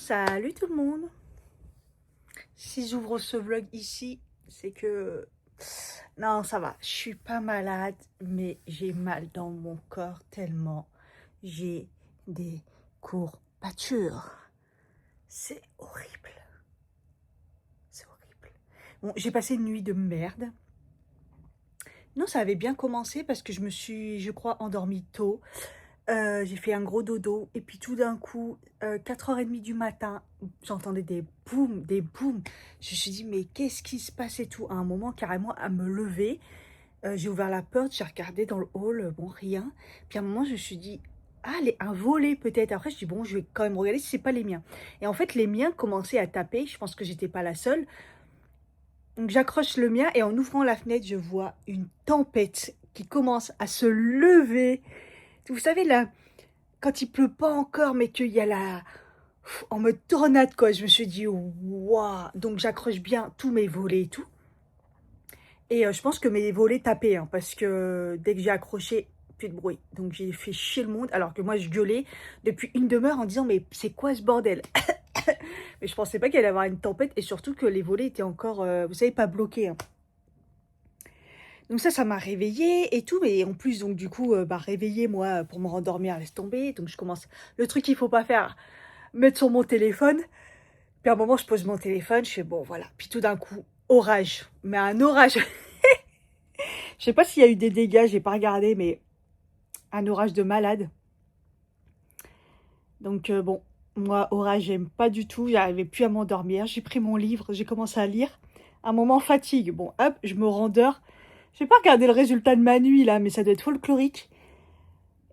Salut tout le monde. Si j'ouvre ce vlog ici, c'est que... Non, ça va. Je suis pas malade, mais j'ai mal dans mon corps tellement j'ai des courbatures. C'est horrible. C'est horrible. Bon, j'ai passé une nuit de merde. Non, ça avait bien commencé parce que je me suis, je crois, endormie tôt. J'ai fait un gros dodo et puis tout d'un coup, 4h30 du matin, j'entendais des boums, des boums. Je me suis dit, mais qu'est-ce qui se passe et tout? À un moment, carrément, à me lever, j'ai ouvert la porte, j'ai regardé dans le hall, bon, rien. Puis à un moment, je me suis dit, ah, un volet peut-être. Après, je dis, bon, je vais quand même regarder si c'est pas les miens. Et en fait, les miens commençaient à taper. Je pense que j'étais pas la seule. Donc, j'accroche le mien et en ouvrant la fenêtre, je vois une tempête qui commence à se lever. Vous savez, là, quand il pleut pas encore, mais qu'il y a la... En mode tornade, quoi. Je me suis dit, waouh. Donc, j'accroche bien tous mes volets et tout. Et je pense que mes volets tapaient, hein, parce que dès que j'ai accroché, plus de bruit. Donc, j'ai fait chier le monde, alors que moi, je gueulais depuis une demi-heure en disant, mais c'est quoi ce bordel? Mais je pensais pas qu'il allait y avoir une tempête, et surtout que les volets étaient encore, vous savez, pas bloqués, hein. Donc ça m'a réveillée et tout, mais en plus, donc du coup, réveiller, moi, pour me rendormir, laisse tomber. Donc je commence, le truc qu'il faut pas faire, mettre sur mon téléphone. Puis à un moment, je pose mon téléphone, je fais bon, voilà. Puis tout d'un coup, orage. Mais un orage. Je sais pas s'il y a eu des dégâts, j'ai pas regardé, mais un orage de malade. Donc bon, moi, orage, j'aime pas du tout. J'arrivais plus à m'endormir. J'ai pris mon livre, j'ai commencé à lire. Un moment, fatigue. Bon, hop, je me rendors. J'ai pas regardé le résultat de ma nuit, là, mais ça doit être folklorique.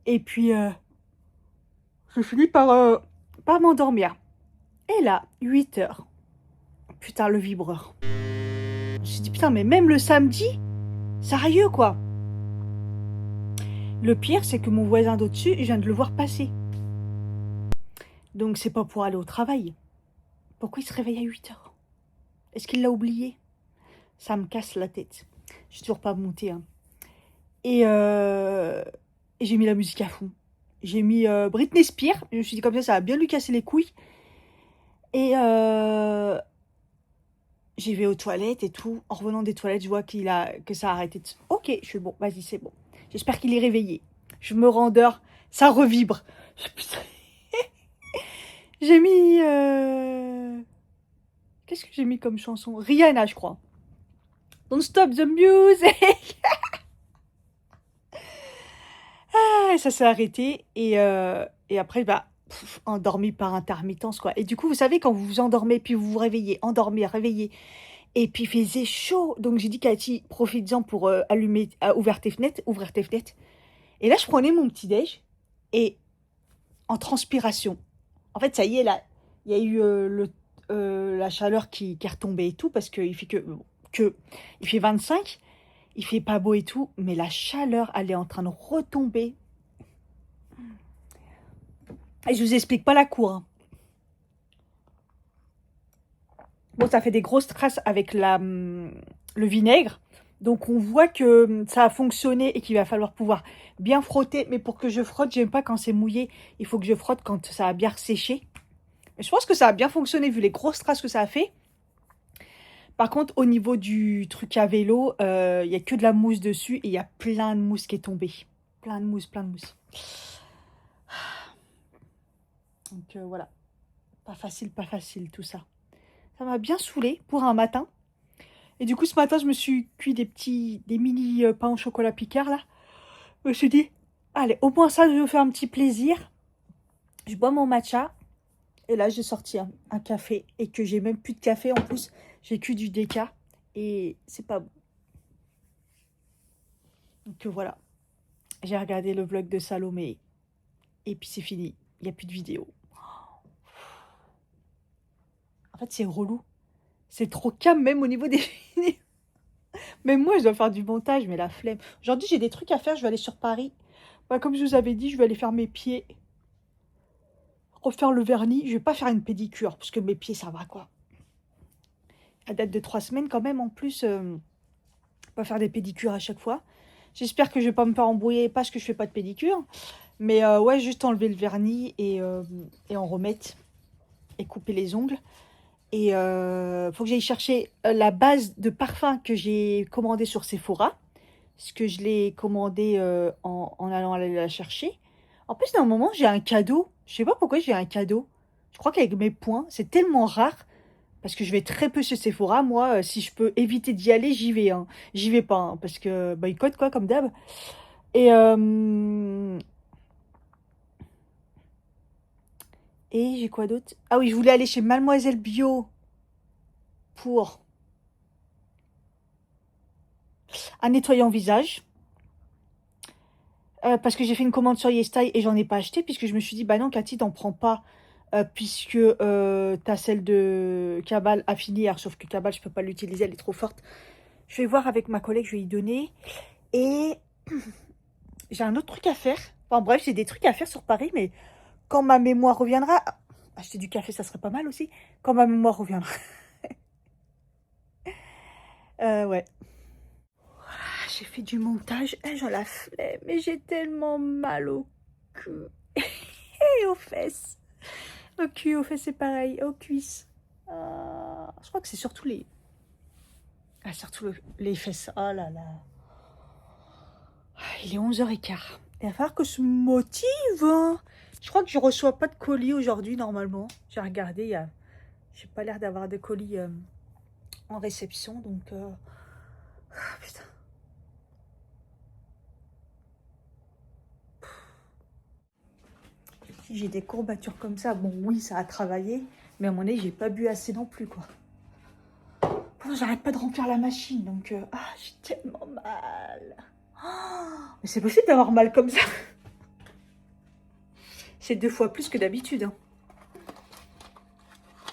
Et puis, je finis par m'endormir. Et là, 8h. Putain, le vibreur. Je me suis dit, putain, mais même le samedi, sérieux, quoi. Le pire, c'est que mon voisin d'au-dessus, je viens de le voir passer. Donc, c'est pas pour aller au travail. Pourquoi il se réveille à 8h? Est-ce qu'il l'a oublié? Ça me casse la tête. Je suis toujours pas montée, hein. Et, et j'ai mis la musique à fond. J'ai mis Britney Spears. Je me suis dit, comme ça va bien lui casser les couilles. Et j'y vais aux toilettes et tout. En revenant des toilettes, je vois que ça a arrêté. Ok, je suis bon, vas-y, c'est bon. J'espère qu'il est réveillé. Je me rendors, ça revibre. Putain. J'ai mis... Qu'est-ce que j'ai mis comme chanson? Rihanna, je crois. Don't stop the music. Ah, ça s'est arrêté. Et après, endormi par intermittence, quoi. Et du coup, vous savez, quand vous vous endormez, puis vous vous réveillez, endormez, réveillez. Et puis, il faisait chaud. Donc, j'ai dit, Cathy, profites-en pour ouvrir tes fenêtres. Et là, je prenais mon petit-déj. Et en transpiration. En fait, ça y est, là, il y a eu la chaleur qui est retombée et tout, parce qu'il fait il fait 25, il fait pas beau et tout, mais la chaleur, elle est en train de retomber. Et je vous explique pas la cour, hein. Bon, ça fait des grosses traces avec le vinaigre. Donc, on voit que ça a fonctionné et qu'il va falloir pouvoir bien frotter. Mais pour que je frotte, j'aime pas quand c'est mouillé. Il faut que je frotte quand ça a bien séché. Et je pense que ça a bien fonctionné vu les grosses traces que ça a fait. Par contre, au niveau du truc à vélo, il n'y a que de la mousse dessus et il y a plein de mousse qui est tombée. Plein de mousse, plein de mousse. Donc voilà, pas facile tout ça. Ça m'a bien saoulée pour un matin. Et du coup, ce matin, je me suis cuit des mini pains au chocolat Picard là. Je me suis dit, allez, au moins ça, je vais me faire un petit plaisir. Je bois mon matcha. Et là, j'ai sorti un café et que j'ai même plus de café en plus. J'ai que du déca et c'est pas bon. Donc voilà, j'ai regardé le vlog de Salomé et puis c'est fini. Il n'y a plus de vidéo. En fait, c'est relou. C'est trop calme même au niveau des vidéos. Même moi, je dois faire du montage, mais la flemme. Aujourd'hui, j'ai des trucs à faire. Je vais aller sur Paris. Comme je vous avais dit, je vais aller faire mes pieds. Refaire le vernis. Je vais pas faire une pédicure parce que mes pieds, ça va quoi. À date de 3 semaines quand même en plus. Pas faire des pédicures à chaque fois. J'espère que je vais pas me faire embrouiller parce que je fais pas de pédicure. Mais ouais, juste enlever le vernis et en remettre. et couper les ongles. Et faut que j'aille chercher la base de parfum que j'ai commandé sur Sephora. Parce que je l'ai commandé en allant aller la chercher. En plus, d'un moment, j'ai un cadeau. Je sais pas pourquoi j'ai un cadeau. Je crois qu'avec mes points, c'est tellement rare. Parce que je vais très peu chez Sephora. Moi, si je peux éviter d'y aller, j'y vais. Hein. J'y vais pas. Hein, parce que boycott, quoi, comme d'hab. Et, j'ai quoi d'autre? Ah oui, je voulais aller chez Mademoiselle Bio pour un nettoyant visage. Parce que j'ai fait une commande sur YesStyle et j'en ai pas acheté. Puisque je me suis dit, bah non, Cathy, t'en prends pas. Puisque t'as celle de Cabal à finir. Sauf que Cabal, je peux pas l'utiliser, elle est trop forte. Je vais voir avec ma collègue, je vais y donner. Et j'ai un autre truc à faire. Enfin bref, j'ai des trucs à faire sur Paris, mais quand ma mémoire reviendra... Acheter du café, ça serait pas mal aussi. Quand ma mémoire reviendra. Ouais. J'ai fait du montage. J'en la flemme. Mais j'ai tellement mal au cul. Et aux fesses. Au cul, aux fesses, c'est pareil. Aux cuisses. Je crois que c'est surtout les... surtout les fesses. Oh là là. Il est 11h15. Il va falloir que je me motive. Hein. Je crois que je reçois pas de colis aujourd'hui, normalement. J'ai regardé, j'ai pas l'air d'avoir de colis en réception. Donc, putain. Si j'ai des courbatures comme ça, bon, oui, ça a travaillé. Mais à mon avis, j'ai pas bu assez non plus, quoi. Bon, j'arrête pas de remplir la machine. Donc, j'ai tellement mal. Mais c'est possible d'avoir mal comme ça. C'est 2 fois plus que d'habitude. Hein.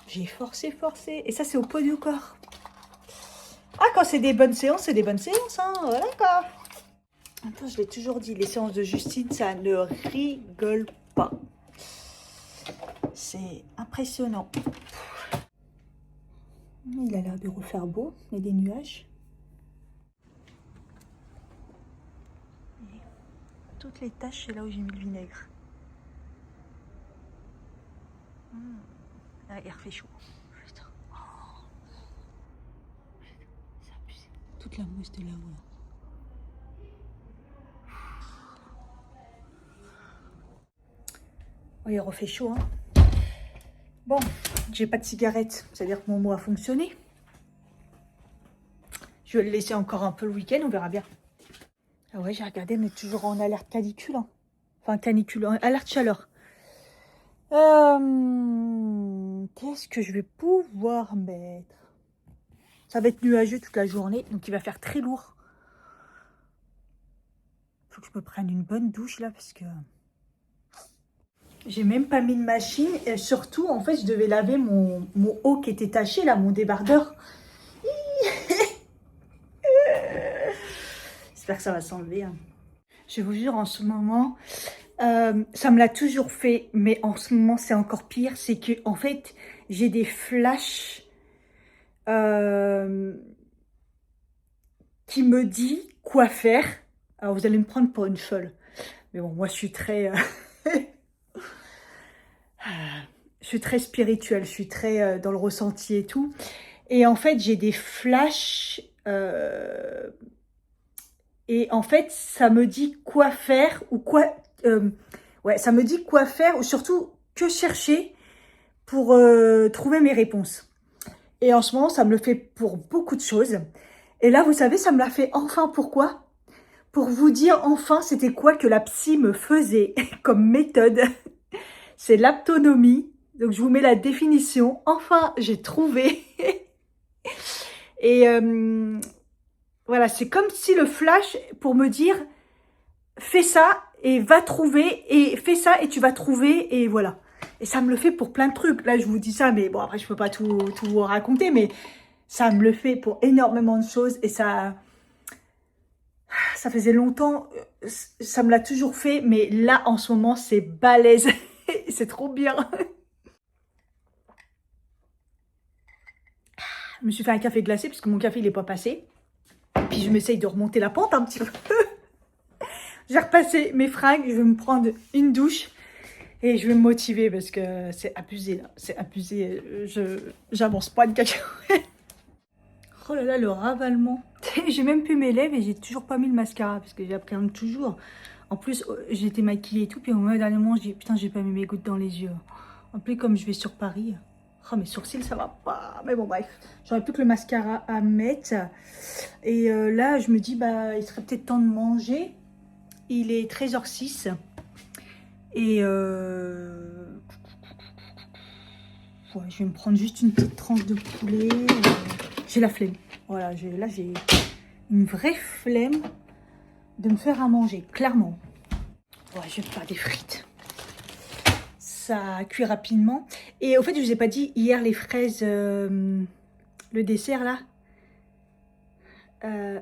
J'ai forcé. Et ça, c'est au poids du corps. Ah, quand c'est des bonnes séances, c'est des bonnes séances. Hein. Voilà, quoi. Attends, je l'ai toujours dit, les séances de Justine, ça ne rigole pas. C'est impressionnant. Il a l'air de refaire beau. Il y a des nuages. Et toutes les taches, c'est là où j'ai mis le vinaigre. Ah, il refait chaud. Putain. Oh. C'est abusé. Toute la mousse de là-haut. Là. Oh, il refait chaud. Hein. Bon, j'ai pas de cigarette. C'est-à-dire que mon mot a fonctionné. Je vais le laisser encore un peu le week-end, on verra bien. Ah ouais, j'ai regardé, on est toujours en alerte canicule. Hein. Enfin, canicule, alerte chaleur. Qu'est-ce que je vais pouvoir mettre? Ça va être nuageux toute la journée, donc il va faire très lourd. Faut que je me prenne une bonne douche là, parce que... J'ai même pas mis de machine. Et surtout, en fait, je devais laver mon haut qui était taché, là, mon débardeur. J'espère que ça va s'enlever. Hein. Je vous jure, en ce moment... ça me l'a toujours fait, mais en ce moment c'est encore pire, c'est que en fait j'ai des flashs qui me disent quoi faire. Alors vous allez me prendre pour une folle, mais bon, moi je suis très je suis très spirituelle, je suis très dans le ressenti et tout, et en fait j'ai des flashs et en fait ça me dit quoi faire ou quoi ouais, ça me dit quoi faire ou surtout que chercher pour trouver mes réponses. Et en ce moment, ça me le fait pour beaucoup de choses. Et là, vous savez, ça me l'a fait enfin. Pourquoi? Pour vous dire enfin c'était quoi que la psy me faisait comme méthode. C'est l'aptonomie. Donc, je vous mets la définition. Enfin, j'ai trouvé. Et voilà, c'est comme si le flash pour me dire fais ça et va trouver, et fais ça et tu vas trouver, et voilà. Et ça me le fait pour plein de trucs. Là, je vous dis ça, mais bon, après, je peux pas tout vous raconter, mais ça me le fait pour énormément de choses, et ça faisait longtemps, ça me l'a toujours fait, mais là, en ce moment, c'est balèze. C'est trop bien. Je me suis fait un café glacé, parce que mon café, il est pas passé. Puis, je m'essaye de remonter la pente un petit peu. J'ai repassé mes fringues, je vais me prendre une douche. Et je vais me motiver parce que c'est abusé là, c'est abusé. J'avance pas de cacahuètes. Oh là là, le ravalement. J'ai même plus mes lèvres et j'ai toujours pas mis le mascara parce que j'appréhende toujours. En plus, j'étais maquillée et tout, puis au moment dernier moment, j'ai dit putain, j'ai pas mis mes gouttes dans les yeux. En plus, comme je vais sur Paris, oh, mes sourcils, ça va pas. Mais bon, bref, j'aurais plus que le mascara à mettre. Et là, je me dis, bah, il serait peut-être temps de manger. Il est 13h06. Et ouais, je vais me prendre juste une petite tranche de poulet. J'ai la flemme. Voilà, là, j'ai une vraie flemme de me faire à manger, clairement. Ouais, je vais faire des frites. Ça cuit rapidement. Et au fait, je vous ai pas dit, hier, les fraises, le dessert, là,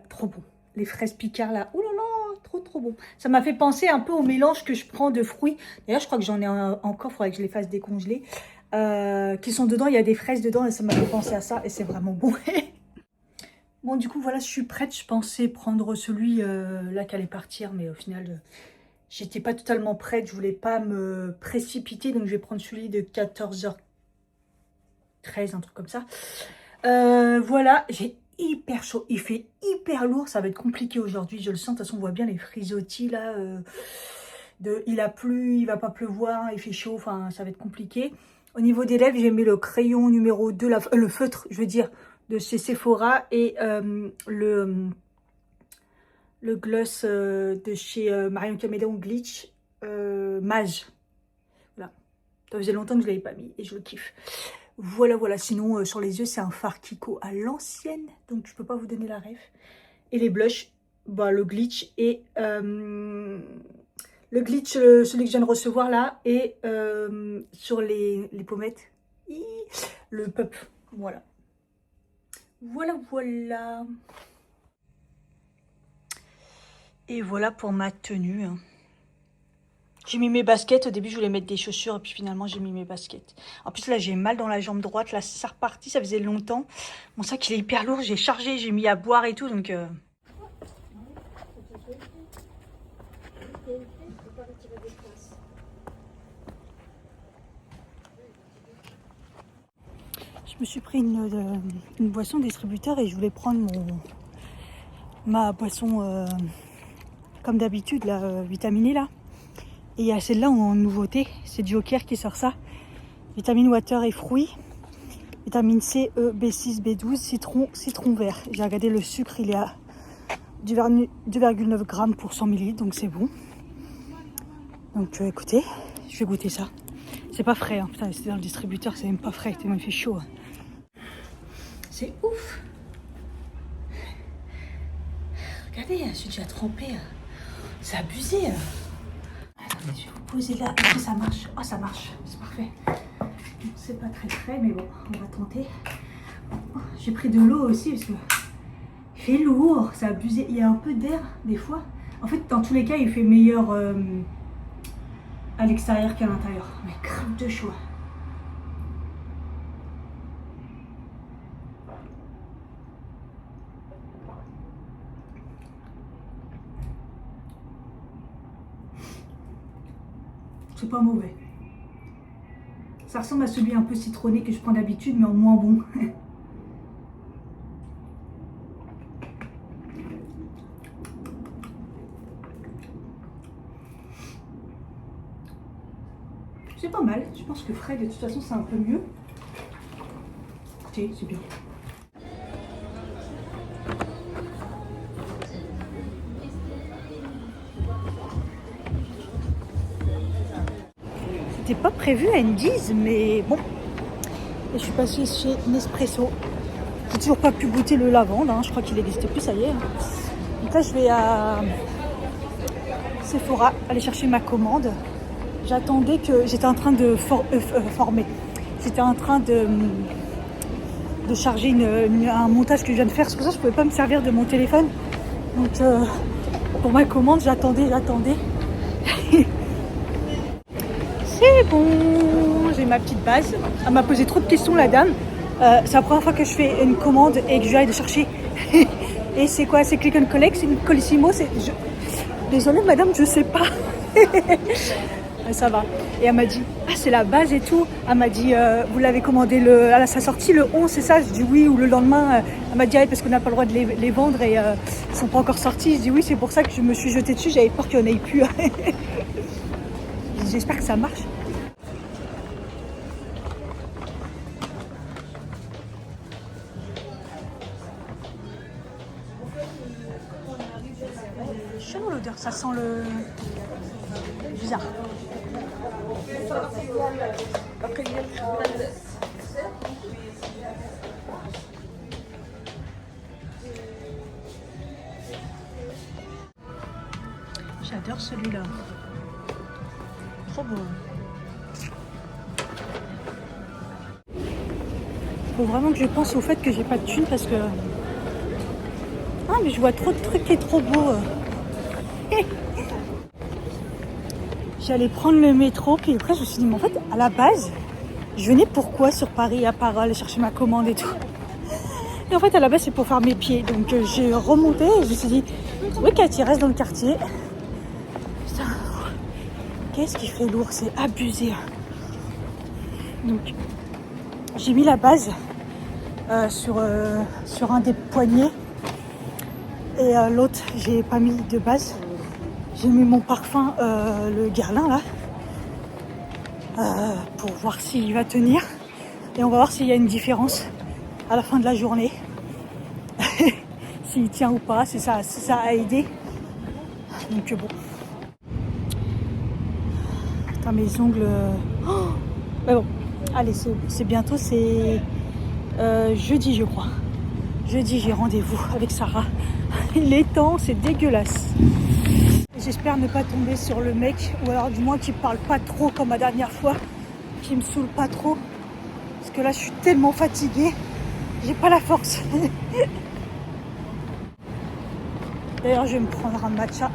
trop bon. Les fraises Picard, là, oh là là, trop bon. Ça m'a fait penser un peu au mélange que je prends de fruits. D'ailleurs, je crois que j'en ai encore, il faudrait que je les fasse décongeler. Qui sont dedans, il y a des fraises dedans et ça m'a fait penser à ça. Et c'est vraiment bon. Bon, du coup, voilà, je suis prête. Je pensais prendre celui là qui allait partir, mais au final, j'étais pas totalement prête. Je voulais pas me précipiter, donc je vais prendre celui de 14h13, un truc comme ça. Voilà, j'ai hyper chaud. Il fait hyper lourd. Ça va être compliqué aujourd'hui. Je le sens. De toute façon, on voit bien les frisottis là. Il a plu, il va pas pleuvoir, il fait chaud. Enfin, ça va être compliqué. Au niveau des lèvres, j'ai mis le crayon numéro 2, le feutre, je veux dire, de chez Sephora et le gloss de chez Marion Caméléon Glitch Mage. Voilà. Ça faisait longtemps que je ne l'avais pas mis et je le kiffe. Voilà, voilà. Sinon, sur les yeux, c'est un fard Kiko à l'ancienne. Donc, je peux pas vous donner la ref. Et les blushs, bah, le Glitch et... le Glitch, celui que je viens de recevoir là. Et sur les pommettes, le Pup. Voilà. Voilà, voilà. Et voilà pour ma tenue. J'ai mis mes baskets. Au début, je voulais mettre des chaussures. Et puis finalement, j'ai mis mes baskets. En plus, là, j'ai mal dans la jambe droite. Là, c'est reparti. Ça faisait longtemps. Mon sac, il est hyper lourd. J'ai chargé. J'ai mis à boire et tout. Donc... Je me suis pris une boisson distributeur et je voulais prendre ma boisson comme d'habitude, la vitaminée là. Et il y a celle-là en nouveauté, c'est Joker qui sort ça. Vitamine water et fruits, vitamine C, E, B6, B12, citron vert. J'ai regardé le sucre, il est à 2,9 grammes pour 100 ml, donc c'est bon. Donc écoutez, je vais goûter ça. C'est pas frais, hein. Putain, c'est dans le distributeur, c'est même pas frais, tellement il fait chaud. Hein. C'est ouf. Regardez, je suis déjà trempée. C'est abusé. Attendez, je vais vous poser là. Est-ce que ça marche? Oh, ça marche. C'est parfait. C'est pas très frais, mais bon, on va tenter. J'ai pris de l'eau aussi parce que il fait lourd. C'est abusé. Il y a un peu d'air des fois. En fait, dans tous les cas, il fait meilleur à l'extérieur qu'à l'intérieur. Mais grave de chaud. C'est pas mauvais. Ça ressemble à celui un peu citronné que je prends d'habitude, mais en moins bon. C'est pas mal. Je pense que frais, de toute façon, c'est un peu mieux. Écoutez, c'est bien. C'était pas prévu à une guise, mais bon. Et je suis passée chez Nespresso. J'ai toujours pas pu goûter le lavande, hein. Je crois qu'il n'existait plus, ça y est. Donc là, je vais à Sephora aller chercher ma commande. J'attendais que... J'étais en train de former. J'étais en train de charger un montage que je viens de faire. C'est pour ça que je pouvais pas me servir de mon téléphone. Donc, pour ma commande, j'attendais. C'est bon, j'ai ma petite base. Elle m'a posé trop de questions, la dame. C'est la première fois que je fais une commande et que je vais aller chercher. Et c'est quoi? C'est click and collect? C'est une Colissimo? Désolée, madame, je sais pas. Ça va. Et elle m'a dit, ah c'est la base et tout. Elle m'a dit, vous l'avez commandé à sa sortie le 11, c'est ça? Je dis oui, ou le lendemain. Elle m'a dit, ah, parce qu'on n'a pas le droit de les vendre et ils sont pas encore sortis. Je dis oui, c'est pour ça que je me suis jetée dessus, j'avais peur qu'il n'y en ait plus. J'espère que ça marche. Chelou l'odeur, ça sent le... bizarre. J'adore celui-là. Trop beau. Faut vraiment que je pense au fait que j'ai pas de thune parce que... Ah mais je vois trop de trucs qui est trop beau. J'allais prendre le métro, puis après je me suis dit, mais en fait, à la base, je venais pourquoi sur Paris, à part aller chercher ma commande et tout. Et en fait, à la base, c'est pour faire mes pieds. Donc j'ai remonté et je me suis dit, oui, Cathy, reste dans le quartier. Putain, qu'est-ce qui fait lourd, c'est abusé. Donc, j'ai mis la base sur un des poignets. Et l'autre, j'ai pas mis de base. J'ai mis mon parfum, le Guerlain là, pour voir s'il va tenir. Et on va voir s'il y a une différence à la fin de la journée. S'il tient ou pas, si ça a aidé. Donc bon. Putain, mes ongles... Oh, mais bon, allez, c'est bientôt, c'est jeudi je crois. Jeudi, j'ai rendez-vous avec Sarah. Il est temps, c'est dégueulasse. J'espère ne pas tomber sur le mec, ou alors du moins qu'il parle pas trop comme la dernière fois, qu'il me saoule pas trop. Parce que là, je suis tellement fatiguée, j'ai pas la force. D'ailleurs, je vais me prendre un matcha.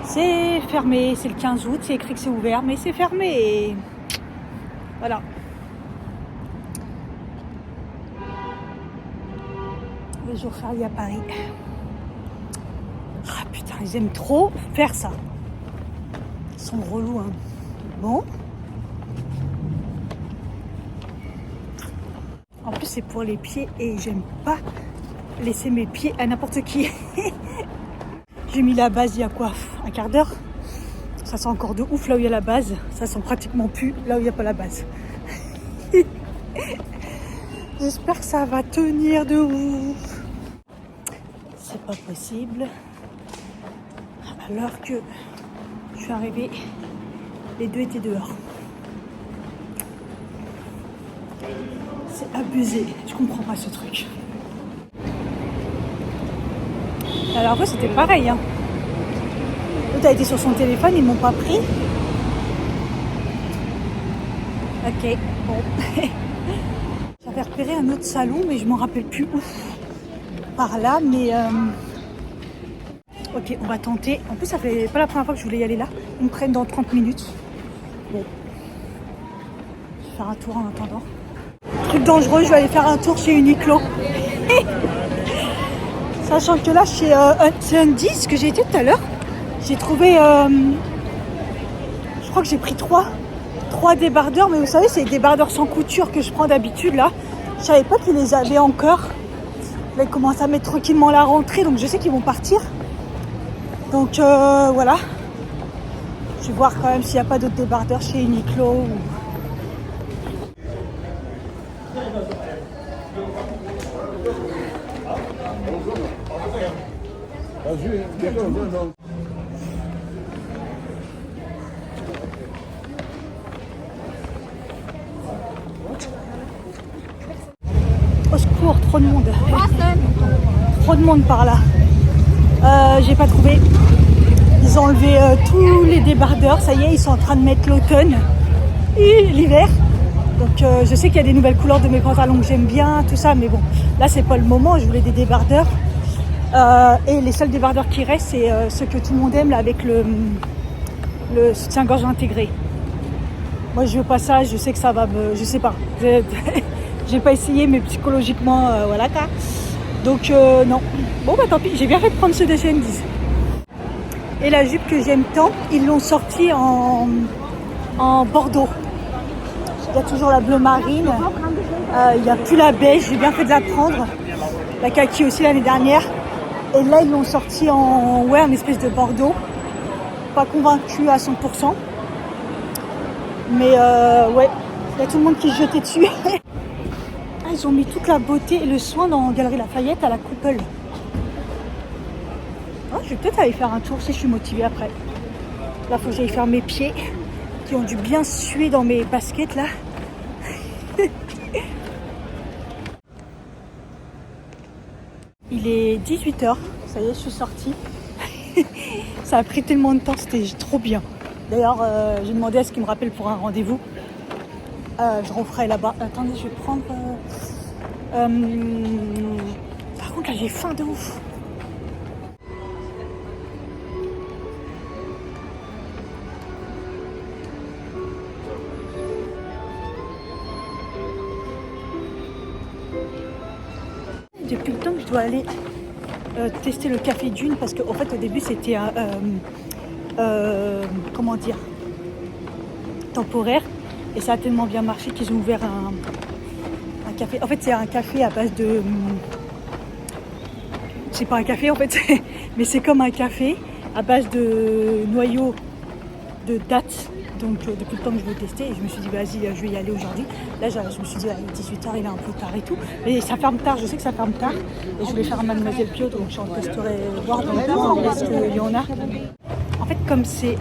C'est fermé, c'est le 15 août, c'est écrit que c'est ouvert, mais c'est fermé. Et... voilà. Le jour férié à Paris. Ah putain, ils aiment trop faire ça. Ils sont relous, hein. Bon. En plus, c'est pour les pieds et j'aime pas laisser mes pieds à n'importe qui. J'ai mis la base il y a quoi? Un quart d'heure. Ça sent encore de ouf là où il y a la base. Ça sent pratiquement plus là où il n'y a pas la base. J'espère que ça va tenir de ouf. C'est pas possible. Alors que je suis arrivée, les deux étaient dehors. C'est abusé. Je comprends pas ce truc. Alors après c'était pareil. Hein. L'autre a été sur son téléphone, ils m'ont pas pris. Ok, bon. J'avais repéré un autre salon, mais je m'en rappelle plus où. Par là, mais... ok, on va tenter. En plus, ça fait pas la première fois que je voulais y aller là. Ils me prennent dans 30 minutes. Bon. Je vais faire un tour en attendant. Truc dangereux, je vais aller faire un tour chez Uniqlo. Sachant que là, c'est un 10 que j'ai été tout à l'heure. J'ai trouvé... je crois que j'ai pris 3 débardeurs. Mais vous savez, c'est des débardeurs sans couture que je prends d'habitude là. Je savais pas qu'ils les avaient encore. Là, ils commencent à mettre tranquillement la rentrée. Donc je sais qu'ils vont partir. Donc voilà. Je vais voir quand même s'il n'y a pas d'autres débardeurs chez Uniqlo. Ou... Au secours, trop de monde. Trop de monde par là. J'ai pas trouvé. Ils ont enlevé tous les débardeurs. Ça y est, ils sont en train de mettre l'automne et l'hiver. Donc je sais qu'il y a des nouvelles couleurs de mes pantalons que j'aime bien, tout ça. Mais bon, là c'est pas le moment. Je voulais des débardeurs. Et les seuls débardeurs qui restent, c'est ceux que tout le monde aime là, avec le soutien-gorge intégré. Moi je veux pas ça. Je sais que ça va me... Je sais pas. J'ai pas essayé, mais psychologiquement, voilà quoi. Donc non. Bon bah tant pis, j'ai bien fait de prendre ceux de CN10. Et la jupe que j'aime tant, ils l'ont sortie en bordeaux. Il y a toujours la bleu marine, il n'y a plus la beige, j'ai bien fait de la prendre. La kaki aussi l'année dernière. Et là, ils l'ont sorti en espèce de bordeaux. Pas convaincu à 100%. Mais ouais, il y a tout le monde qui se jetait dessus. Ah, ils ont mis toute la beauté et le soin dans Galerie Lafayette à la Coupole. Oh, je vais peut-être aller faire un tour si je suis motivée après. Là, il faut que j'aille faire mes pieds qui ont dû bien suer dans mes baskets là. Il est 18h, ça y est, je suis sortie. Ça a pris tellement de temps, c'était trop bien. D'ailleurs, j'ai demandé à ce qu'il me rappelle pour un rendez-vous. Je referai là-bas. Attendez, je vais prendre... Par contre, là, j'ai faim de ouf. Depuis le temps que je dois aller tester le café Dune, parce qu'en fait, au début, c'était comment dire, temporaire. Et ça a tellement bien marché qu'ils ont ouvert un café. En fait, c'est un café à base de... C'est pas un café en fait, mais c'est comme un café à base de noyaux de dattes. Donc depuis le temps que je veux tester, et je me suis dit vas-y, je vais y aller aujourd'hui. Là, je me suis dit à 18h, il est un peu tard et tout. Mais ça ferme tard, je sais que ça ferme tard. Et je voulais faire un Mademoiselle Pio, donc je testerai voir dans le coin où est-ce qu'il y en a. En fait, comme c'est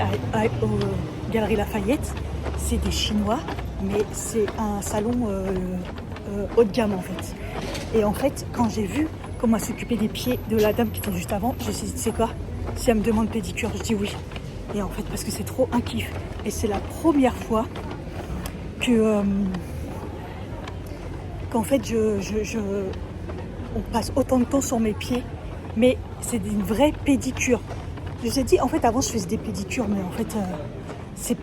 aux Galeries Lafayette, c'est des Chinois, mais c'est un salon haut de gamme en fait. Et en fait, quand j'ai vu comment s'occuper des pieds de la dame qui était juste avant, je me suis dit, tu sais quoi, si elle me demande pédicure, je dis oui. Et en fait, parce que c'est trop un kiff. Et c'est la première fois que qu'en fait, on passe autant de temps sur mes pieds, mais c'est une vraie pédicure. Je me suis dit, en fait, avant, je faisais des pédicures, mais en fait,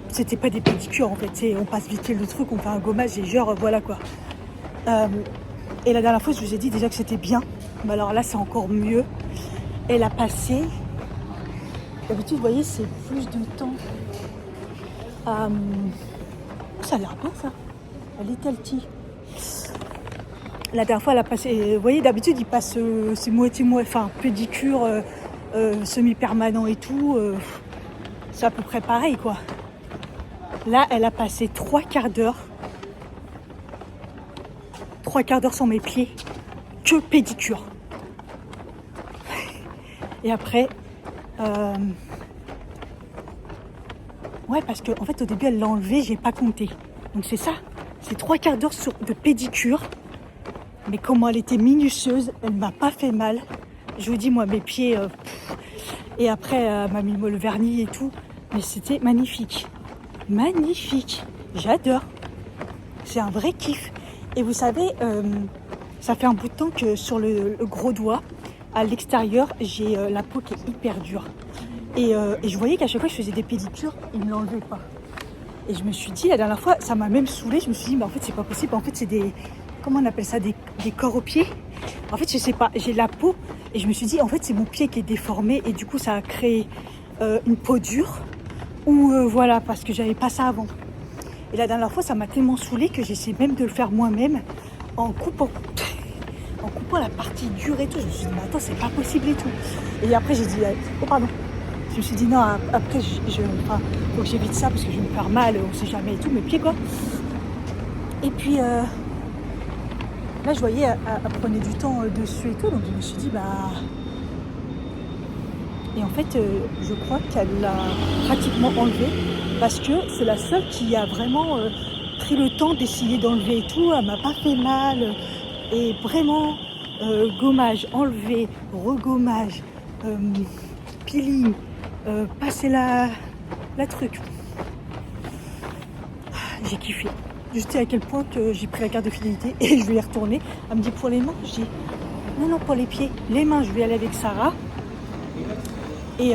c'était pas des pédicures, en fait. On passe vite fait le truc, on fait un gommage et genre, voilà quoi. Et la dernière fois, je vous ai dit déjà que c'était bien. Mais alors là, c'est encore mieux. Elle a passé... D'habitude, vous voyez, c'est plus de temps. Ça a l'air bien, ça. Elle est healthy. La dernière fois, elle a passé... Vous voyez, d'habitude, ils passent c'est enfin, pédicure, semi-permanent et tout. C'est à peu près pareil, quoi. Là, elle a passé 3 quarts d'heure. 3 quarts d'heure sur mes pieds. Que pédicure. Et après... Ouais, parce qu'en fait, au début, elle l'a enlevé, j'ai pas compté. Donc c'est ça. C'est 3 quarts d'heure de pédicure. Mais comment elle était minutieuse, elle m'a pas fait mal. Je vous dis, moi, mes pieds... Et après, elle m'a mis le vernis et tout. Mais c'était magnifique. Magnifique. J'adore. C'est un vrai kiff. Et vous savez, ça fait un bout de temps que sur le gros doigt, à l'extérieur, j'ai la peau qui est hyper dure. Et je voyais qu'à chaque fois que je faisais des pédicures, il ne me l'enlevait pas. Et je me suis dit, la dernière fois, ça m'a même saoulée. Je me suis dit, mais en fait, c'est pas possible. En fait, c'est des... Comment on appelle ça, des corps aux pieds. En fait, je sais pas, j'ai la peau. Et je me suis dit, en fait, c'est mon pied qui est déformé. Et du coup, ça a créé une peau dure. Ou voilà, parce que j'avais pas ça avant. Et la dernière fois, ça m'a tellement saoulée que j'essaie même de le faire moi-même en coupant la partie dure et tout. Je me suis dit, mais attends, c'est pas possible et tout. Et après, j'ai dit, oh pardon. Je me suis dit, non, après, faut que j'évite ça parce que je vais me faire mal, on sait jamais et tout, mes pieds, quoi. Et puis, là, je voyais, elle prenait du temps dessus et tout, donc je me suis dit, bah... Et en fait, je crois qu'elle l'a pratiquement enlevé parce que c'est la seule qui a vraiment pris le temps d'essayer d'enlever et tout. Elle m'a pas fait mal. Et vraiment, gommage, enlevé, regommage, peeling, passer la truc. J'ai kiffé. Je sais à quel point que j'ai pris la carte de fidélité et je vais y retourner. Elle me dit pour les mains, je dis non, pour les pieds. Les mains, je vais aller avec Sarah. Et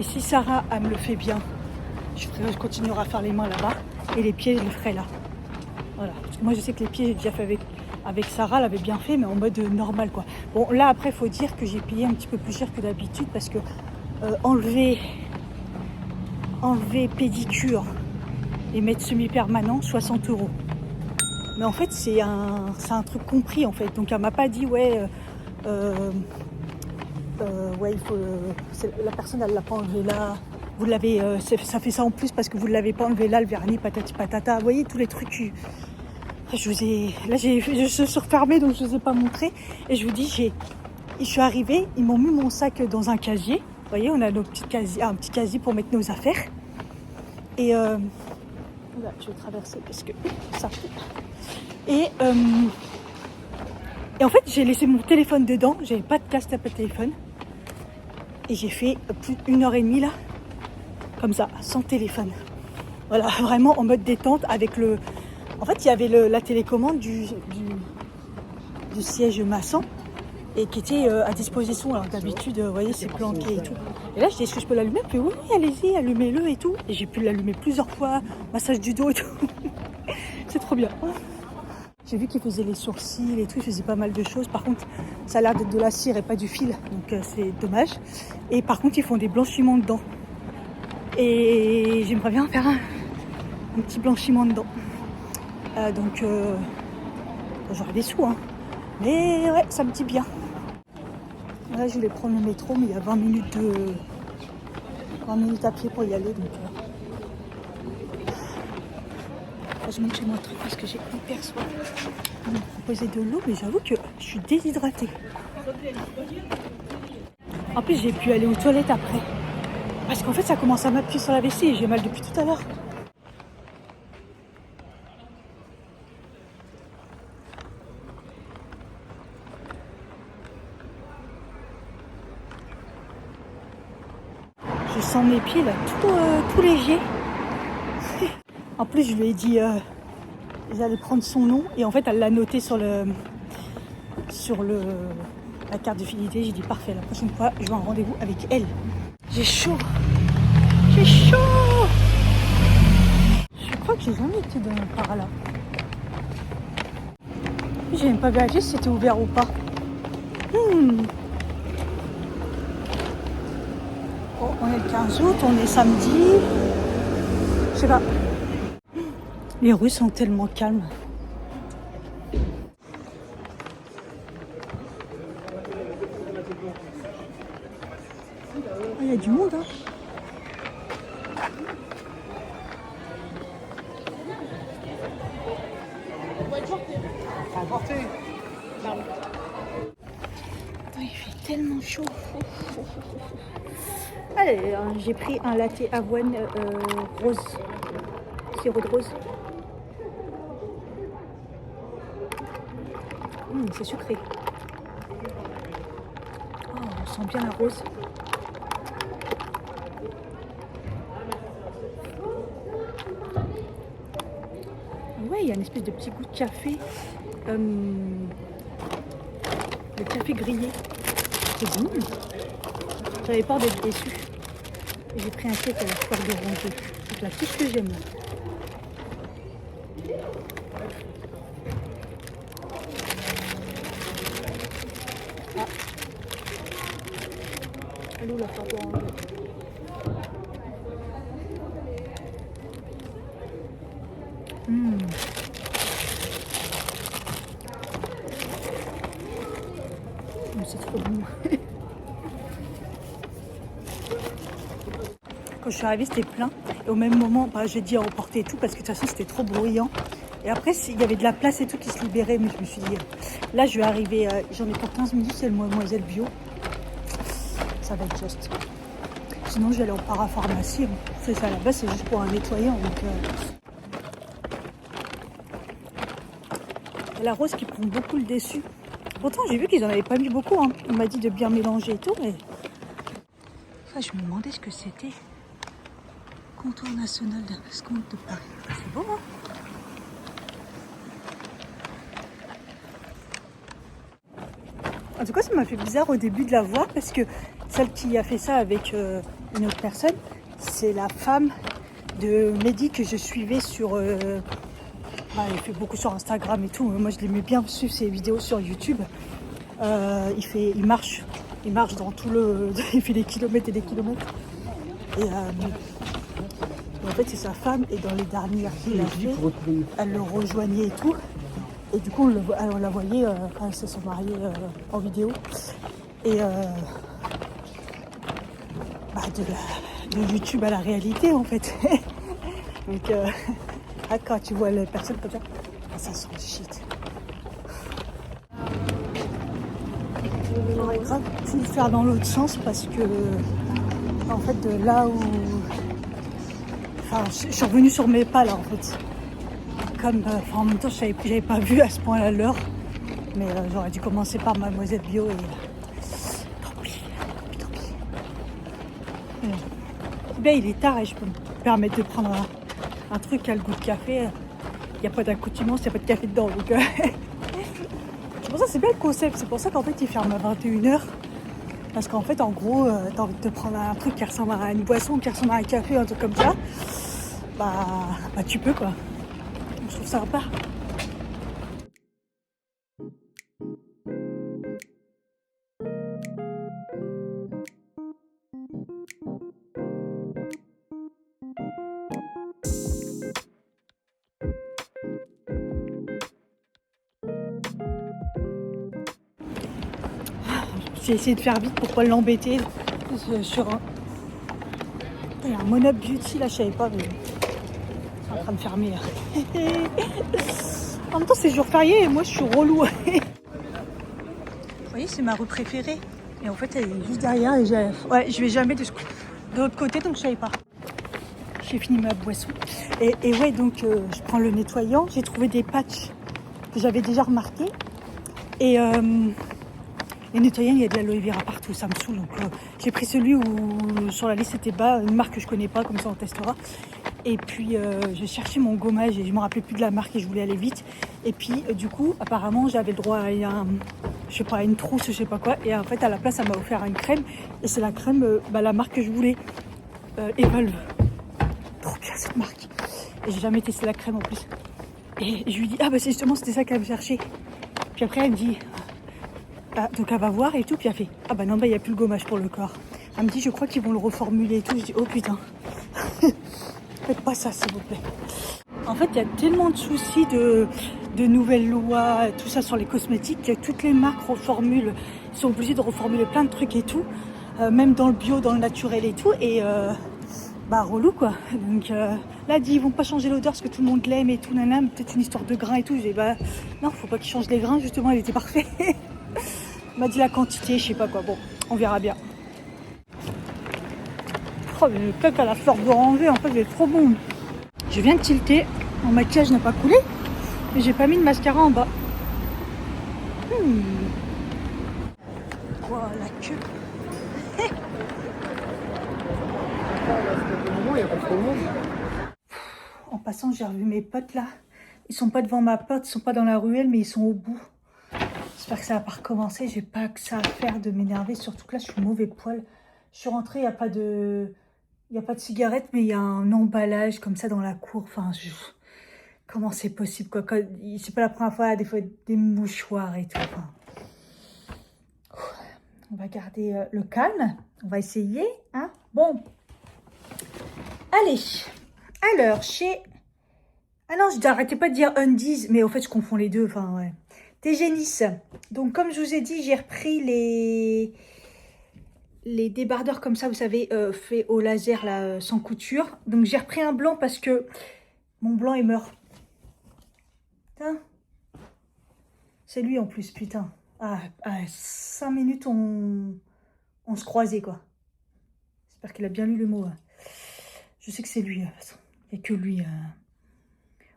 si Sarah, elle me le fait bien, je continuerai à faire les mains là-bas. Et les pieds, je les ferai là. Voilà. Parce que moi, je sais que les pieds, j'ai déjà fait avec Sarah, elle avait bien fait, mais en mode normal quoi. Bon, là après, faut dire que j'ai payé un petit peu plus cher que d'habitude parce que enlever pédicure et mettre semi-permanent, 60 €. Mais en fait, c'est un truc compris en fait. Donc elle m'a pas dit ouais, ouais, il faut. La personne, elle l'a pas enlevé là. Vous l'avez, ça fait ça en plus parce que vous ne l'avez pas enlevé là, le vernis, patati patata. Vous voyez tous les trucs. Je suis refermée donc je ne vous ai pas montré. Et je vous dis, je suis arrivée, ils m'ont mis mon sac dans un casier. Vous voyez, on a un petit casier pour mettre nos affaires. Et là, je vais traverser parce que ça. Et en fait, j'ai laissé mon téléphone dedans. J'avais pas de casque à téléphone. Et j'ai fait plus d'1h30 là, comme ça, sans téléphone. Voilà, vraiment en mode détente avec le... En fait, il y avait la télécommande du siège maçon et qui était à disposition. Alors d'habitude, vous voyez, c'est planqué et tout. Et là, je dis, est-ce que je peux l'allumer? Puis oui, allez-y, allumez-le et tout. Et j'ai pu l'allumer plusieurs fois, massage du dos et tout. C'est trop bien. J'ai vu qu'ils faisaient les sourcils et tout, ils faisaient pas mal de choses. Par contre, ça a l'air d'être de la cire et pas du fil, donc c'est dommage. Et par contre, ils font des blanchiments de dents. Et j'aimerais bien faire un petit blanchiment de dents. Donc, j'aurai des sous, hein. Mais ouais, ça me dit bien. Là, je voulais prendre le métro, mais il y a 20 minutes à pied pour y aller. Donc, je monte chez moi un truc parce que j'ai hyper soif. On m'a proposé de l'eau, mais j'avoue que je suis déshydratée. En plus, j'ai pu aller aux toilettes après. Parce qu'en fait, ça commence à m'appuyer sur la vessie et j'ai mal depuis tout à l'heure. Je sens mes pieds là, tout léger. En plus, je lui ai dit j'allais prendre son nom et en fait, elle l'a noté sur la carte de fidélité. J'ai dit parfait, la prochaine fois, je veux un rendez-vous avec elle. J'ai chaud. J'ai chaud. Je crois que j'ai jamais été par là. J'ai même pas vérifié si c'était ouvert ou pas. Bon, on est le 15 août, on est samedi. Je sais pas. Les rues sont tellement calmes. Il y a du monde, hein. Il fait tellement chaud. Allez, j'ai pris un latte avoine rose, sirop de rose. C'est sucré. Oh, on sent bien la rose. Ouais, il y a une espèce de petit goût de café. Le café grillé. C'est bon. J'avais peur d'être déçue. J'ai pris un cake à la fleur d'oranger. C'est la touche que j'aime. Ah. Allô, la fleur d'oranger. C'est trop bon. Quand je suis arrivée, c'était plein. Et au même moment, j'ai dit à emporter et tout parce que de toute façon, c'était trop bruyant. Et après, il y avait de la place et tout qui se libérait. Mais je me suis dit, là, je vais arriver, j'en ai pour 15 minutes, c'est le Mademoiselle Bio. Ça va être juste. Sinon, je vais aller en parapharmacie. C'est ça, là-bas, c'est juste pour un nettoyant. Donc, la rose qui prend beaucoup le dessus. Pourtant, j'ai vu qu'ils en avaient pas mis beaucoup. Hein. On m'a dit de bien mélanger et tout, mais... Enfin, je me demandais ce que c'était. Comptoir national d'escompte de Paris. C'est beau, hein? En tout cas, ça m'a fait bizarre au début de la voir parce que celle qui a fait ça avec une autre personne, c'est la femme de Mehdi que je suivais sur Bah, il fait beaucoup sur Instagram et tout. Moi, je l'aimais bien suivre ses vidéos sur YouTube. Il marche dans tout le... Il fait des kilomètres et des kilomètres. Et en fait, c'est sa femme. Et dans les derniers qu'il a fait, elle le rejoignait et tout. Et du coup, on la voyait quand ils se sont mariés en vidéo. Et de YouTube à la réalité, en fait. Donc, quand tu vois les personnes comme ça sent le shit. J'aurais grave pu le faire dans l'autre sens parce que, en fait, de là où... Enfin, je suis revenue sur mes pas, là, en fait. Comme, en même temps, j'avais pas vu à ce point-là l'heure. Mais j'aurais dû commencer par Mademoiselle Bio et... Tant pis. Bien, il est tard et je peux me permettre de prendre un truc qui a le goût de café. Il n'y a pas d'accoutumance, il n'y a pas de café dedans. Donc, c'est pour ça que c'est bien le concept. C'est pour ça qu'en fait, il ferme à 21h. Parce qu'en fait, en gros, t'as envie de te prendre un truc qui ressemble à une boisson, qui ressemble à un café, un truc comme ça. Bah tu peux, quoi. Donc, je trouve ça sympa. J'ai essayé de faire vite pour pas l'embêter sur un... Il y a un Monop Beauty là, je savais pas, mais c'est en train de fermer. En même temps, c'est jour férié et moi je suis relou. Vous voyez, c'est ma rue préférée. Et en fait, elle est juste derrière et je vais jamais de l'autre côté, donc je savais pas. J'ai fini ma boisson. Et ouais, donc je prends le nettoyant. J'ai trouvé des patchs que j'avais déjà remarqués. Et les nettoyants, il y a de l'aloe vera partout, ça me saoule. Donc j'ai pris celui où sur la liste c'était bas, une marque que je connais pas, comme ça on testera. Et puis j'ai cherché mon gommage et je me rappelais plus de la marque et je voulais aller vite. Et puis du coup, apparemment, j'avais le droit à une trousse, je sais pas quoi. Et en fait, à la place, elle m'a offert une crème. Et c'est la crème, la marque que je voulais, Evolve. Trop bien cette marque. Et j'ai jamais testé la crème en plus. Et je lui dis, c'est justement, c'était ça qu'elle me cherchait. Puis après, elle me dit, donc elle va voir et tout. Puis elle fait, non, il n'y a plus le gommage pour le corps. Elle me dit, je crois qu'ils vont le reformuler et tout. Je dis, oh putain. Faites pas ça, s'il vous plaît. En fait, il y a tellement de soucis de nouvelles lois, tout ça sur les cosmétiques, que toutes les marques reformulent. Ils sont obligés de reformuler plein de trucs et tout. Même dans le bio, dans le naturel et tout. Et relou quoi. Donc là, ils vont pas changer l'odeur parce que tout le monde l'aime et tout, nanana, peut-être une histoire de grains et tout. J'ai dit, non, faut pas qu'ils changent les grains, justement, il était parfait. Il m'a dit la quantité, je sais pas quoi. Bon, on verra bien. Oh, mais le cake à la fleur d'oranger, en fait, il est trop bon. Je viens de tilter, mon maquillage n'a pas coulé, mais j'ai pas mis de mascara en bas. Voilà la queue. En passant, j'ai revu mes potes là. Ils sont pas devant ma porte, ils sont pas dans la ruelle, mais ils sont au bout. J'espère que ça va pas recommencer. J'ai pas que ça à faire de m'énerver. Surtout que là, je suis mauvais poil. Je suis rentrée, il n'y a pas de cigarette, mais il y a un emballage comme ça dans la cour. Enfin, comment c'est possible quoi? C'est pas la première fois, des fois des mouchoirs et tout. Enfin... On va garder le calme. On va essayer. Hein? Bon. Allez. Alors, chez... Ah non, j'arrêtais pas de dire Undies, mais en fait, je confonds les deux. Enfin, ouais. Tégénis. Donc, comme je vous ai dit, j'ai repris les débardeurs comme ça, vous savez, fait au laser, là, sans couture. Donc, j'ai repris un blanc parce que mon blanc, il meurt. Putain. C'est lui, en plus, putain. À 5 minutes, on se croisait, quoi. J'espère qu'il a bien lu le mot. Je sais que c'est lui. Il n'y a que lui.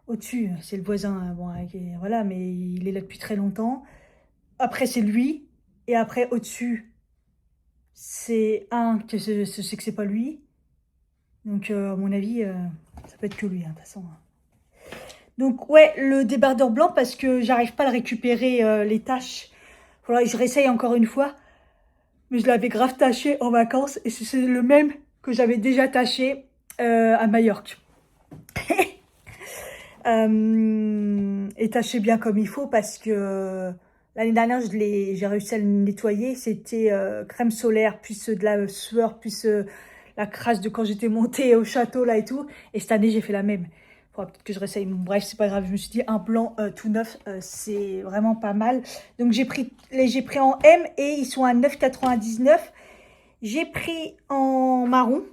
Au-dessus, c'est le voisin. Bon, voilà, mais il est là depuis très longtemps. Après, c'est lui. Et après, au-dessus, c'est un que je sais que c'est pas lui. Donc, à mon avis, ça peut être que lui, de toute façon. Donc, ouais, le débardeur blanc, parce que j'arrive pas à le récupérer, les taches. Voilà, je réessaye encore une fois. Mais je l'avais grave taché en vacances. Et c'est le même que j'avais déjà taché à Majorque. Étagé bien comme il faut parce que l'année dernière, j'ai réussi à le nettoyer. C'était crème solaire, puis de la sueur, puis la crasse de quand j'étais montée au château là et tout. Et cette année, j'ai fait la même. Faudra peut-être que je réessaye. Bon, bref, c'est pas grave. Je me suis dit, un blanc tout neuf, c'est vraiment pas mal. Donc, j'ai pris en M et ils sont à 9,99. J'ai pris en marron.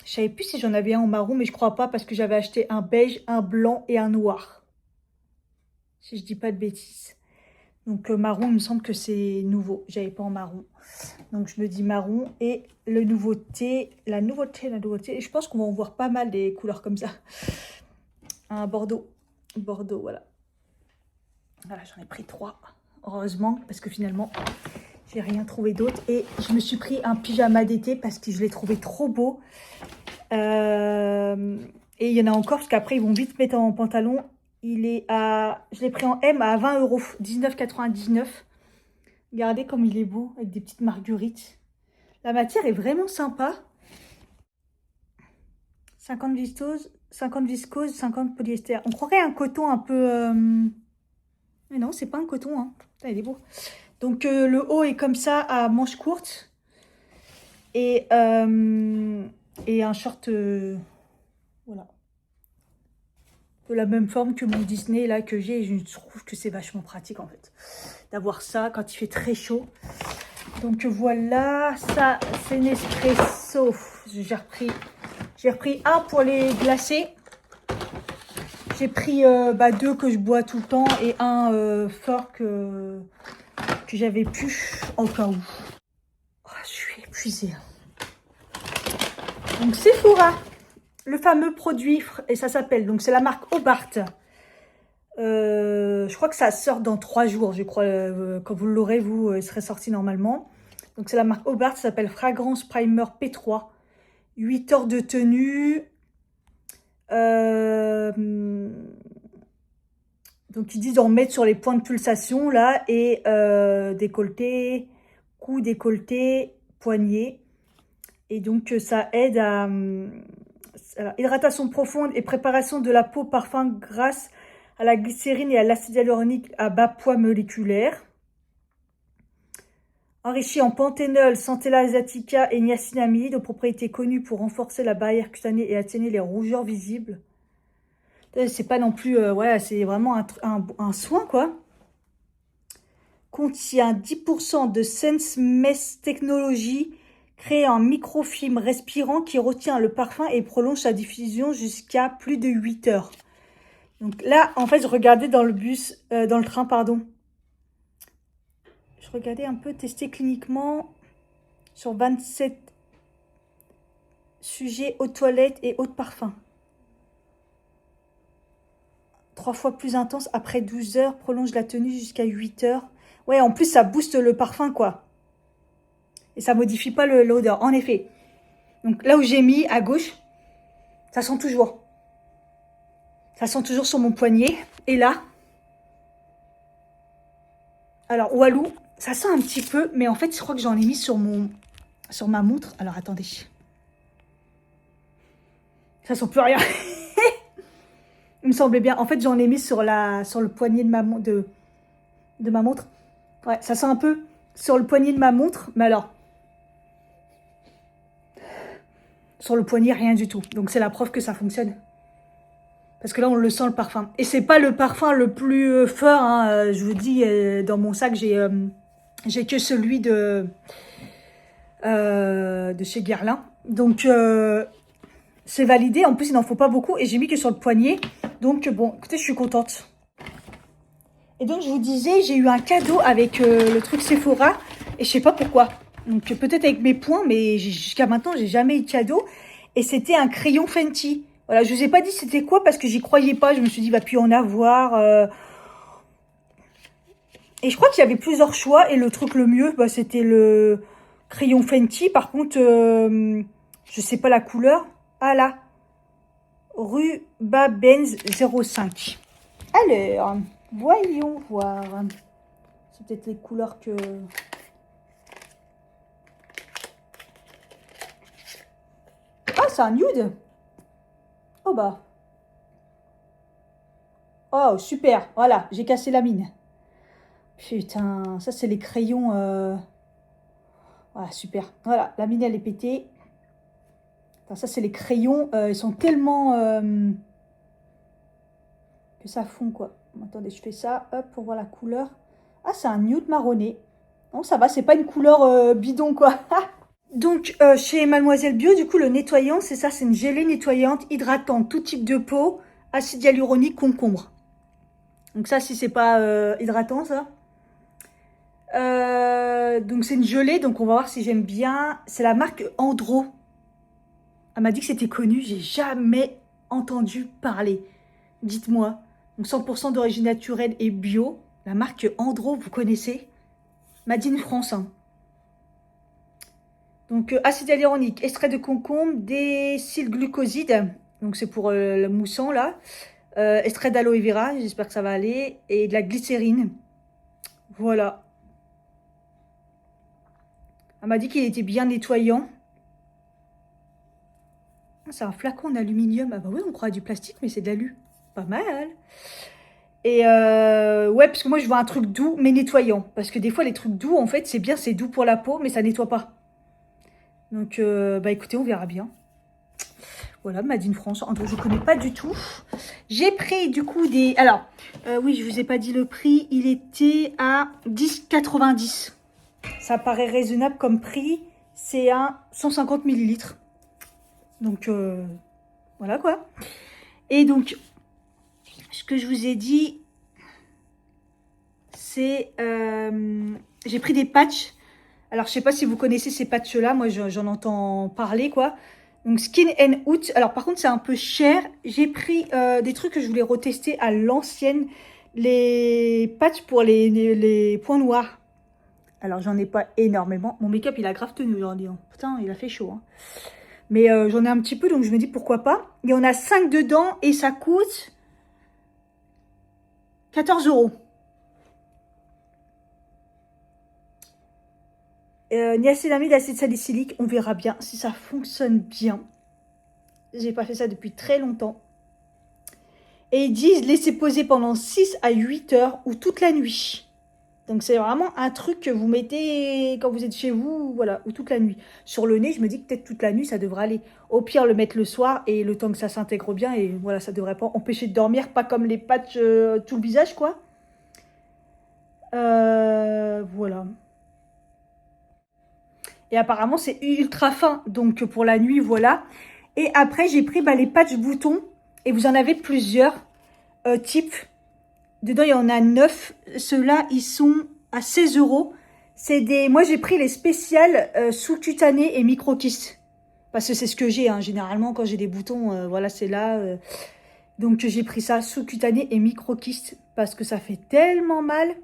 Je savais plus si j'en avais un en marron, mais je crois pas parce que j'avais acheté un beige, un blanc et un noir. Si je dis pas de bêtises. Donc marron, il me semble que c'est nouveau. J'avais pas en marron. Donc je me dis marron et la nouveauté. Et je pense qu'on va en voir pas mal des couleurs comme ça. Un bordeaux. Bordeaux, voilà. Voilà, j'en ai pris 3. Heureusement, parce que finalement, j'ai rien trouvé d'autre. Et je me suis pris un pyjama d'été parce que je l'ai trouvé trop beau. Et il y en a encore parce qu'après ils vont vite mettre en pantalon. Je l'ai pris en M à 20 €, 19,99 €. Regardez comme il est beau avec des petites marguerites. La matière est vraiment sympa. 50 viscose, 50 polyester. On croirait un coton un peu. Mais non, c'est pas un coton. Hein. Putain, il est beau. Donc le haut est comme ça à manches courtes et un short. Voilà. De la même forme que mon Disney là que j'ai. Je trouve que c'est vachement pratique en fait d'avoir ça quand il fait très chaud. Donc voilà, ça c'est Nespresso. J'ai repris un pour les glacés. J'ai pris 2 que je bois tout le temps et un fort que j'avais plus en cas où. Oh, je suis épuisée. Donc Sephora. Le fameux produit, et ça s'appelle, donc c'est la marque Hobart. Je crois que ça sort dans 3 jours, je crois, quand vous l'aurez, vous, il serait sorti normalement. Donc c'est la marque Hobart, ça s'appelle Fragrance Primer P3. 8 heures de tenue. Donc ils disent d'en mettre sur les points de pulsation, là, et décolleté, cou décolleté, poignet. Et donc ça aide à... alors, hydratation profonde et préparation de la peau parfum grâce à la glycérine et à l'acide hyaluronique à bas poids moléculaire. Enrichi en panthénol, centella asiatica et niacinamide, aux propriétés connues pour renforcer la barrière cutanée et atténuer les rougeurs visibles. C'est pas non plus... voilà, c'est vraiment un soin, quoi. Contient 10% de SenseMess Technology, créé en microfilm respirant qui retient le parfum et prolonge sa diffusion jusqu'à plus de 8 heures. Donc là, en fait, je regardais dans le train, pardon. Je regardais un peu testé cliniquement sur 27 sujets eau de toilette et eau de parfum. 3 fois plus intense après 12 heures, prolonge la tenue jusqu'à 8 heures. Ouais, en plus, ça booste le parfum, quoi. Et ça modifie pas l'odeur, en effet. Donc là où j'ai mis, à gauche, ça sent toujours. Ça sent toujours sur mon poignet. Et là, alors Walou, ça sent un petit peu, mais en fait, je crois que j'en ai mis sur ma montre. Alors attendez. Ça sent plus rien. Il me semblait bien. En fait, j'en ai mis sur le poignet de ma montre. Ouais, ça sent un peu sur le poignet de ma montre, mais alors sur le poignet, rien du tout. Donc c'est la preuve que ça fonctionne. Parce que là, on le sent, le parfum. Et c'est pas le parfum le plus fort. Hein. Je vous dis, dans mon sac, j'ai que celui de chez Guerlain. Donc, c'est validé. En plus, il n'en faut pas beaucoup. Et j'ai mis que sur le poignet. Donc, bon, écoutez, je suis contente. Et donc, je vous disais, j'ai eu un cadeau avec le truc Sephora. Et je sais pas pourquoi. Donc, peut-être avec mes points. Mais jusqu'à maintenant, j'ai jamais eu de cadeau. Et c'était un crayon Fenty. Voilà, je vous ai pas dit c'était quoi parce que j'y croyais pas. Je me suis dit, va plus en avoir. Et je crois qu'il y avait plusieurs choix. Et le truc le mieux, bah, c'était le crayon Fenty. Par contre, je sais pas la couleur. Ah là, Rubabenz 05. Alors, voyons voir. C'est peut-être les couleurs que... Ah, c'est un nude. Oh bah. Oh, super. Voilà, j'ai cassé la mine. Putain, ça, c'est les crayons. Voilà, super. Voilà, la mine, elle est pétée. Attends, ça, c'est les crayons. Ils sont tellement... que ça fond, quoi. Attendez, je fais ça. Hop, pour voir la couleur. Ah, c'est un nude marronné. Non, ça va, c'est pas une couleur bidon, quoi. Donc, chez Mademoiselle Bio, du coup, le nettoyant, c'est ça. C'est une gelée nettoyante, hydratante, tout type de peau, acide hyaluronique, concombre. Donc ça, si c'est pas hydratant, ça. Donc c'est une gelée, donc on va voir si j'aime bien. C'est la marque Andro. Elle m'a dit que c'était connu, j'ai jamais entendu parler. Dites-moi. Donc 100% d'origine naturelle et bio. La marque Andro, vous connaissez? Made in France. Hein. Donc acide hyaluronique, extrait de concombre, décylglucoside. Donc c'est pour le moussant là. Extrait d'aloe vera, j'espère que ça va aller. Et de la glycérine. Voilà. Elle m'a dit qu'il était bien nettoyant. C'est un flacon d'aluminium. Ah bah oui, on croit du plastique, mais c'est de l'alu. Pas mal. Et ouais, parce que moi, je veux un truc doux, mais nettoyant. Parce que des fois, les trucs doux, en fait, c'est bien, c'est doux pour la peau, mais ça nettoie pas. Donc, bah écoutez, on verra bien. Voilà, Made in France. Je ne connais pas du tout. J'ai pris, du coup, des... Alors, oui, je vous ai pas dit le prix. Il était à 10,90. Ça paraît raisonnable comme prix. C'est un 150 millilitres. Donc, voilà quoi. Et donc, ce que je vous ai dit, c'est... j'ai pris des patchs. Alors, je sais pas si vous connaissez ces patchs-là. Moi, j'en entends parler, quoi. Donc, Skin and Out. Alors, par contre, c'est un peu cher. J'ai pris des trucs que je voulais retester à l'ancienne. Les patchs pour les points noirs. Alors, j'en ai pas énormément. Mon make-up, il a grave tenu aujourd'hui. Hein. Putain, il a fait chaud. Hein. Mais j'en ai un petit peu, donc je me dis pourquoi pas. Il y en a 5 dedans et ça coûte 14 €. Niacinamide, acide salicylique, on verra bien si ça fonctionne bien. J'ai pas fait ça depuis très longtemps. Et ils disent laisser poser pendant 6 à 8 heures ou toute la nuit. Donc c'est vraiment un truc que vous mettez quand vous êtes chez vous, voilà, ou toute la nuit. Sur le nez, je me dis que peut-être toute la nuit, ça devrait aller. Au pire, le mettre le soir et le temps que ça s'intègre bien. Et voilà, ça devrait pas empêcher de dormir, pas comme les patchs tout le visage, quoi. Voilà. Et apparemment, c'est ultra fin, donc pour la nuit, voilà. Et après, j'ai pris les patchs boutons. Et vous en avez plusieurs types. Dedans, il y en a 9. Ceux-là, ils sont à 16 €. C'est des... Moi, j'ai pris les spéciales sous-cutanés et micro-kystes. Parce que c'est ce que j'ai, hein. Généralement, quand j'ai des boutons, voilà, c'est là. Donc, j'ai pris ça sous-cutané et micro-kystes. Parce que ça fait tellement mal.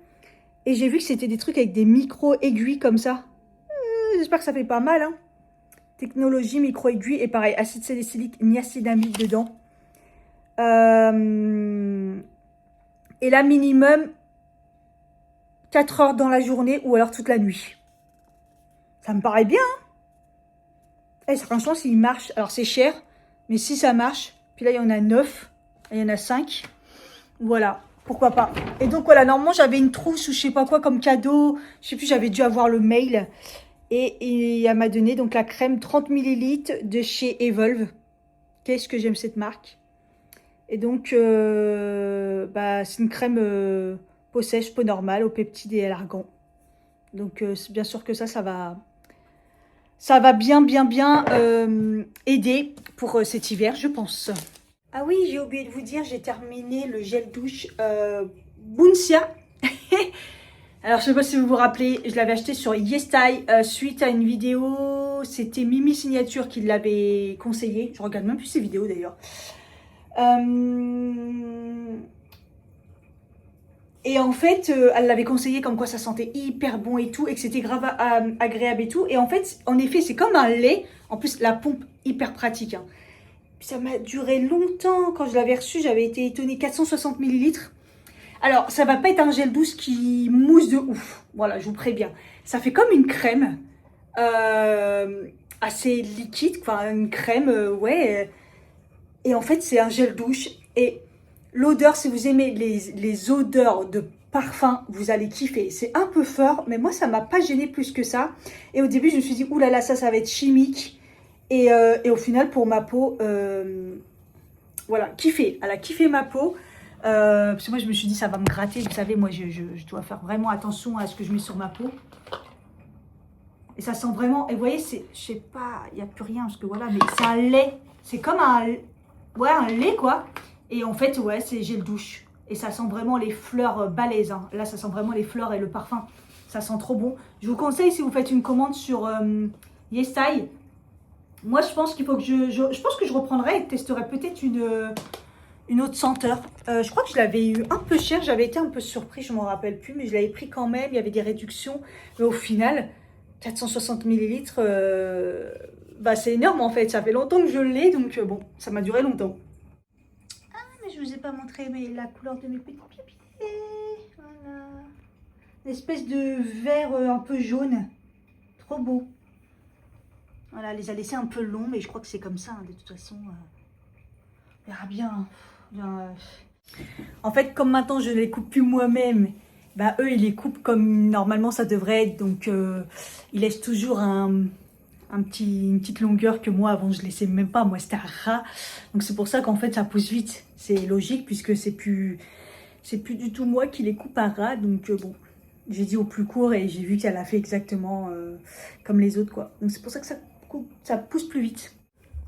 Et j'ai vu que c'était des trucs avec des micro-aiguilles comme ça. J'espère que ça fait pas mal, hein. Technologie micro-aiguille. Et pareil, acide salicylique, niacinamide dedans. Et là, minimum 4 heures dans la journée ou alors toute la nuit. Ça me paraît bien. Hein. Et franchement, s'il marche, alors c'est cher, mais si ça marche, puis là, il y en a 9, il y en a 5. Voilà, pourquoi pas. Et donc, voilà, normalement, j'avais une trousse ou je sais pas quoi comme cadeau. Je sais plus, j'avais dû avoir le mail. Et elle m'a donné donc la crème 30 millilitres de chez Evolve. Qu'est-ce que j'aime cette marque. Et donc, c'est une crème peau sèche, peau normale, au peptides et à l'argan. Donc, bien sûr que ça va bien aider pour cet hiver, je pense. Ah oui, j'ai oublié de vous dire, j'ai terminé le gel douche Bounsia. Alors, je ne sais pas si vous vous rappelez, je l'avais acheté sur YesStyle suite à une vidéo. C'était Mimi Signature qui l'avait conseillé. Je regarde même plus ses vidéos d'ailleurs. Et en fait, elle l'avait conseillé comme quoi ça sentait hyper bon et tout, et que c'était grave agréable et tout. Et en fait, en effet, c'est comme un lait. En plus, la pompe, hyper pratique. Hein. Ça m'a duré longtemps. Quand je l'avais reçu, j'avais été étonnée. 460 millilitres. Alors, ça va pas être un gel douce qui mousse de ouf. Voilà, je vous préviens. Ça fait comme une crème assez liquide, enfin une crème, ouais. Et en fait, c'est un gel douche. Et L'odeur, si vous aimez les odeurs de parfum, vous allez kiffer. C'est un peu fort, mais moi, ça m'a pas gêné plus que ça. Et au début, je me suis dit, oulala, ça va être chimique. Et au final, pour ma peau, voilà, kiffé. Elle a kiffé ma peau. Parce que moi, je me suis dit, ça va me gratter. Vous savez, moi, je dois faire vraiment attention à ce que je mets sur ma peau. Et ça sent vraiment... Et vous voyez, c'est... Je sais pas, il n'y a plus rien, parce que voilà, mais c'est un lait. C'est comme un... Ouais, un lait, quoi. Et en fait, ouais, c'est gel douche. Et ça sent vraiment les fleurs balèzes. Hein. Là, ça sent vraiment les fleurs et le parfum. Ça sent trop bon. Je vous conseille, si vous faites une commande sur YesStyle, moi, je pense qu'il faut que je pense que je reprendrai et testerai peut-être une autre senteur. Je crois que je l'avais eu un peu cher. J'avais été un peu surpris, je ne m'en rappelle plus. Mais je l'avais pris quand même. Il y avait des réductions. Mais au final, 460 millilitres, bah, c'est énorme en fait. Ça fait longtemps que je l'ai. Donc bon, ça m'a duré longtemps. Ah, mais je ne vous ai pas montré la couleur de mes petits pieds. Voilà. Une espèce de vert un peu jaune. Trop beau. Voilà, elle les a laissés un peu longs, mais je crois que c'est comme ça, hein, de toute façon. On verra bien. En fait, comme maintenant je ne les coupe plus moi-même, bah, eux, ils les coupent comme normalement ça devrait être. Donc, ils laissent toujours une petite longueur que moi, avant, je ne laissais même pas. Moi, c'était un ras. Donc, c'est pour ça qu'en fait, ça pousse vite. C'est logique, puisque c'est plus du tout moi qui les coupe à ras. Donc, bon, j'ai dit au plus court et j'ai vu qu'elle a fait exactement comme les autres, quoi. Donc, c'est pour ça que ça pousse plus vite.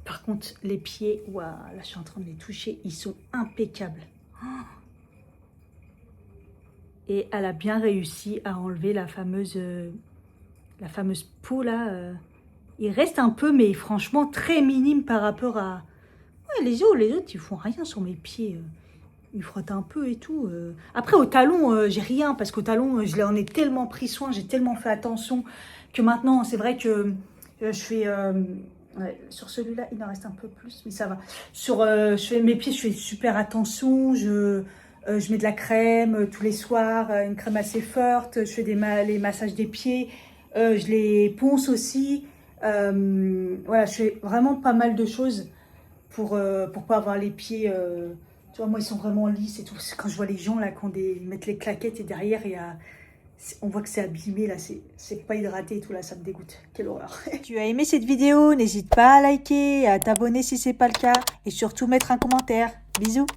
Par contre, les pieds, waouh, là, je suis en train de les toucher. Ils sont impeccables. Oh, et elle a bien réussi à enlever la fameuse peau là. Il reste un peu, mais franchement très minime par rapport à... Ouais, les autres, ils font rien sur mes pieds. Ils frottent un peu et tout. Après, au talon, j'ai rien, parce qu'au talon, je l'en ai tellement pris soin, j'ai tellement fait attention, que maintenant, c'est vrai que je fais... ouais, sur celui-là, il en reste un peu plus, mais ça va. Mes pieds, je fais super attention, je mets de la crème tous les soirs, une crème assez forte. Je fais les massages des pieds. Je les ponce aussi. Voilà, je fais vraiment pas mal de choses pour pas avoir les pieds... tu vois, moi, ils sont vraiment lisses et tout. Quand je vois les gens là, ils mettent les claquettes et derrière, on voit que c'est abîmé, là, c'est pas hydraté et tout, là, ça me dégoûte. Quelle horreur. Tu as aimé cette vidéo? N'hésite pas à liker, à t'abonner si c'est pas le cas et surtout mettre un commentaire. Bisous.